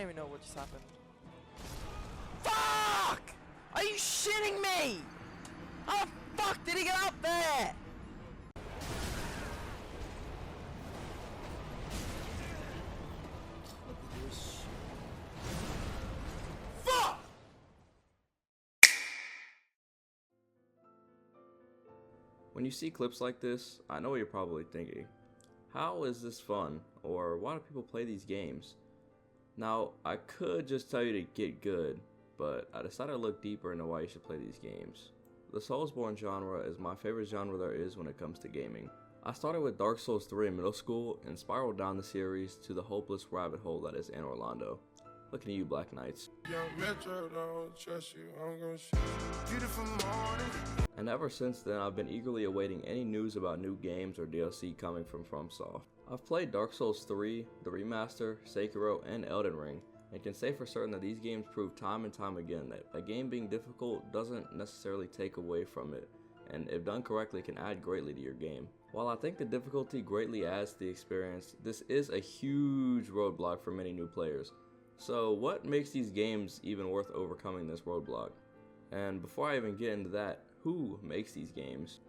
don't even know what just happened. Fuck! Are you shitting me? How the fuck did he get up there? Fuck! When you see clips like this, I know what you're probably thinking. How is this fun? Or why do people play these games? Now, I could just tell you to get good, but I decided to look deeper into why you should play these games. The Soulsborne genre is my favorite genre there is when it comes to gaming. I started with Dark Souls 3 in middle school and spiraled down the series to the hopeless rabbit hole that is in Orlando. Looking at you, Black Knights. And ever since then, I've been eagerly awaiting any news about new games or DLC coming from FromSoft. I've played Dark Souls 3, the remaster, Sekiro, and Elden Ring, and can say for certain that these games prove time and time again that a game being difficult doesn't necessarily take away from it, and if done correctly can add greatly to your game. While I think the difficulty greatly adds to the experience, this is a huge roadblock for many new players. So what makes these games even worth overcoming this roadblock? And before I even get into that, who makes these games?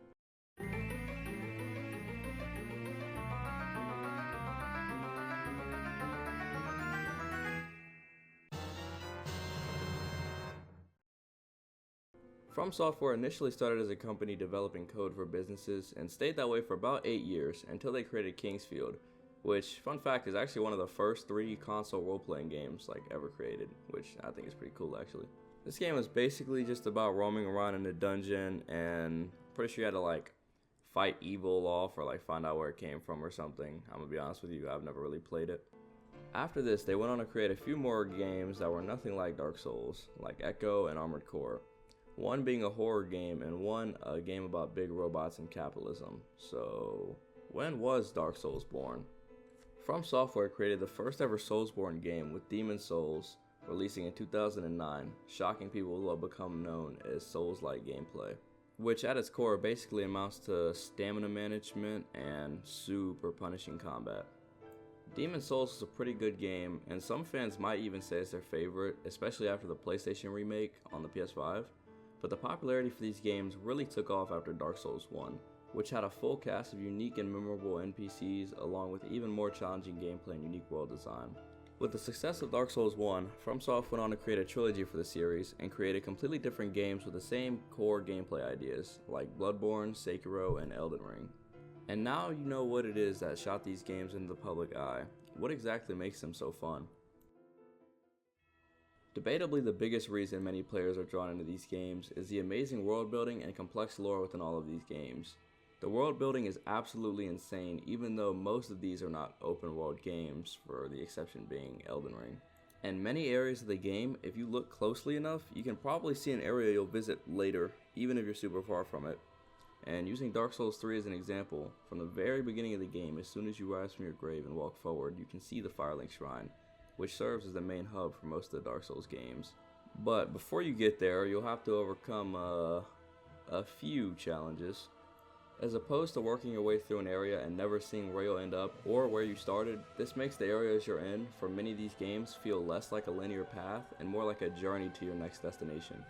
From Software initially started as a company developing code for businesses and stayed that way for about 8 years until they created Kingsfield, which, fun fact, is actually one of the first 3D console role-playing games ever created, which I think is pretty cool actually. This game was basically just about roaming around in a dungeon and pretty sure you had to fight evil off or find out where it came from or something. I'm gonna be honest with you, I've never really played it. After this, they went on to create a few more games that were nothing like Dark Souls, like Echo and Armored Core. One being a horror game and one a game about big robots and capitalism. So, when was Dark Souls born? From Software created the first ever Soulsborne game with Demon Souls, releasing in 2009, shocking people who have become known as Souls-like gameplay, which at its core basically amounts to stamina management and super punishing combat. Demon Souls is a pretty good game, and some fans might even say it's their favorite, especially after the PlayStation remake on the PS5. But the popularity for these games really took off after Dark Souls 1, which had a full cast of unique and memorable NPCs along with even more challenging gameplay and unique world design. With the success of Dark Souls 1, FromSoft went on to create a trilogy for the series and created completely different games with the same core gameplay ideas, like Bloodborne, Sekiro, and Elden Ring. And now you know what it is that shot these games into the public eye. What exactly makes them so fun? Debatably, the biggest reason many players are drawn into these games is the amazing world building and complex lore within all of these games. The world building is absolutely insane, even though most of these are not open world games, for the exception being Elden Ring. In many areas of the game, if you look closely enough, you can probably see an area you'll visit later, even if you're super far from it. And using Dark Souls 3 as an example, from the very beginning of the game, as soon as you rise from your grave and walk forward, you can see the Firelink Shrine, which serves as the main hub for most of the Dark Souls games. But before you get there, you'll have to overcome a few challenges. As opposed to working your way through an area and never seeing where you'll end up or where you started, this makes the areas you're in for many of these games feel less like a linear path and more like a journey to your next destination.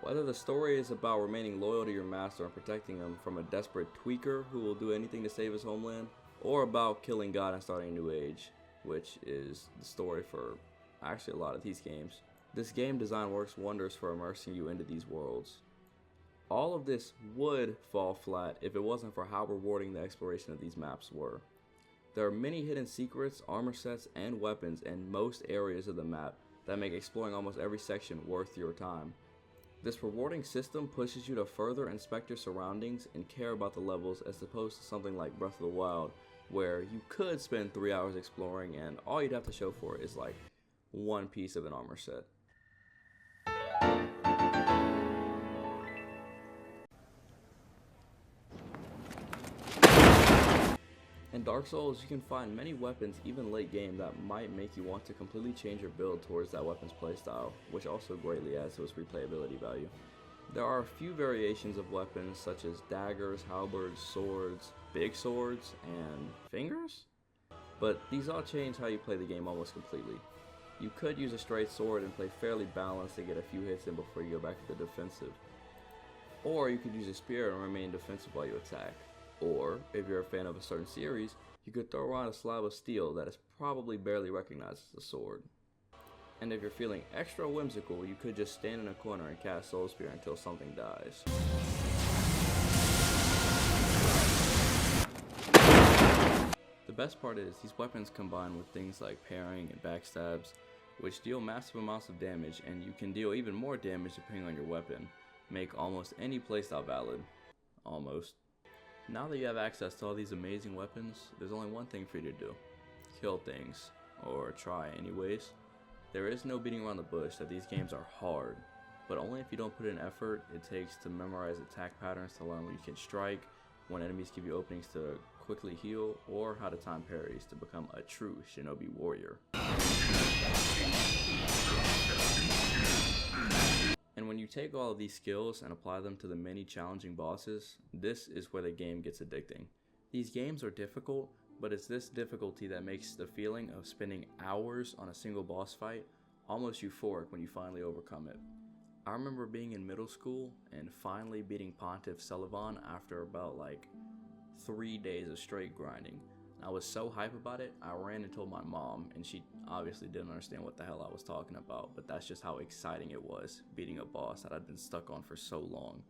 Whether the story is about remaining loyal to your master and protecting him from a desperate tweaker who will do anything to save his homeland, or about killing God and starting a new age, which is the story for actually a lot of these games. This game design works wonders for immersing you into these worlds. All of this would fall flat if it wasn't for how rewarding the exploration of these maps were. There are many hidden secrets, armor sets, and weapons in most areas of the map that make exploring almost every section worth your time. This rewarding system pushes you to further inspect your surroundings and care about the levels as opposed to something like Breath of the Wild, where you could spend 3 hours exploring and all you'd have to show for it is one piece of an armor set. In Dark Souls, you can find many weapons even late game that might make you want to completely change your build towards that weapon's playstyle, which also greatly adds to its replayability value. There are a few variations of weapons such as daggers, halberds, swords, big swords, and fingers? But these all change how you play the game almost completely. You could use a straight sword and play fairly balanced to get a few hits in before you go back to the defensive. Or you could use a spear and remain defensive while you attack. Or, if you're a fan of a certain series, you could throw around a slab of steel that is probably barely recognized as a sword. And if you're feeling extra whimsical, you could just stand in a corner and cast Soul Spear until something dies. The best part is, these weapons combine with things like parrying and backstabs, which deal massive amounts of damage, and you can deal even more damage depending on your weapon. Make almost any playstyle valid. Almost. Now that you have access to all these amazing weapons, there's only one thing for you to do. Kill things. Or try anyways. There is no beating around the bush that these games are hard, but only if you don't put in effort it takes to memorize attack patterns to learn when you can strike, when enemies give you openings to quickly heal, or how to time parries to become a true shinobi warrior. And when you take all of these skills and apply them to the many challenging bosses, this is where the game gets addicting. These games are difficult, but it's this difficulty that makes the feeling of spending hours on a single boss fight almost euphoric when you finally overcome it. I remember being in middle school and finally beating Pontiff Sullivan after about 3 days of straight grinding. I was so hype about it, I ran and told my mom, and she obviously didn't understand what the hell I was talking about, but that's just how exciting it was, beating a boss that I'd been stuck on for so long.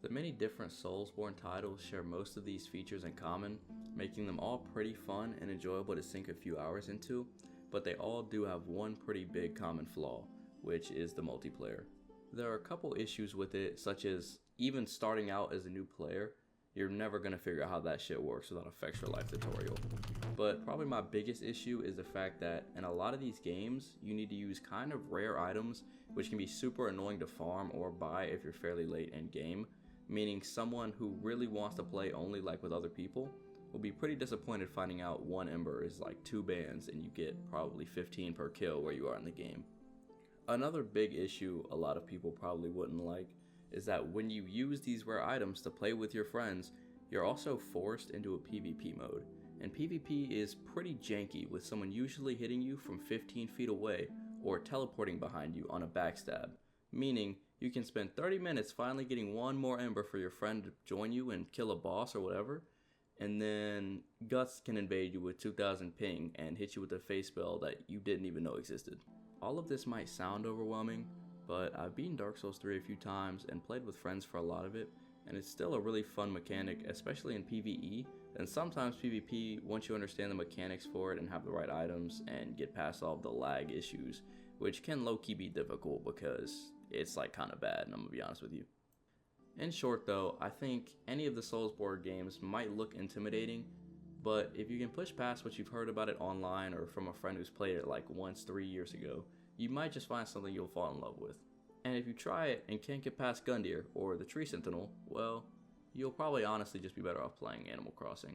The many different Soulsborne titles share most of these features in common, making them all pretty fun and enjoyable to sink a few hours into, but they all do have one pretty big common flaw, which is the multiplayer. There are a couple issues with it, such as even starting out as a new player, you're never going to figure out how that shit works without a Fix Your Life tutorial. But probably my biggest issue is the fact that in a lot of these games, you need to use kind of rare items, which can be super annoying to farm or buy if you're fairly late in game, meaning someone who really wants to play only with other people will be pretty disappointed finding out one ember is 2 bands and you get probably 15 per kill where you are in the game. Another big issue a lot of people probably wouldn't like is that when you use these rare items to play with your friends, you're also forced into a PvP mode. And PvP is pretty janky, with someone usually hitting you from 15 feet away or teleporting behind you on a backstab, meaning you can spend 30 minutes finally getting one more ember for your friend to join you and kill a boss or whatever, and then Guts can invade you with 2000 ping and hit you with a face spell that you didn't even know existed. All of this might sound overwhelming, but I've beaten Dark Souls 3 a few times and played with friends for a lot of it, and it's still a really fun mechanic, especially in PvE, and sometimes PvP once you understand the mechanics for it and have the right items and get past all of the lag issues, which can low-key be difficult because it's kind of bad, and I'm gonna be honest with you. In short though, I think any of the Soulsborne games might look intimidating, but if you can push past what you've heard about it online or from a friend who's played it once 3 years ago, you might just find something you'll fall in love with. And if you try it and can't get past Gundyr or the Tree Sentinel, well, you'll probably honestly just be better off playing Animal Crossing.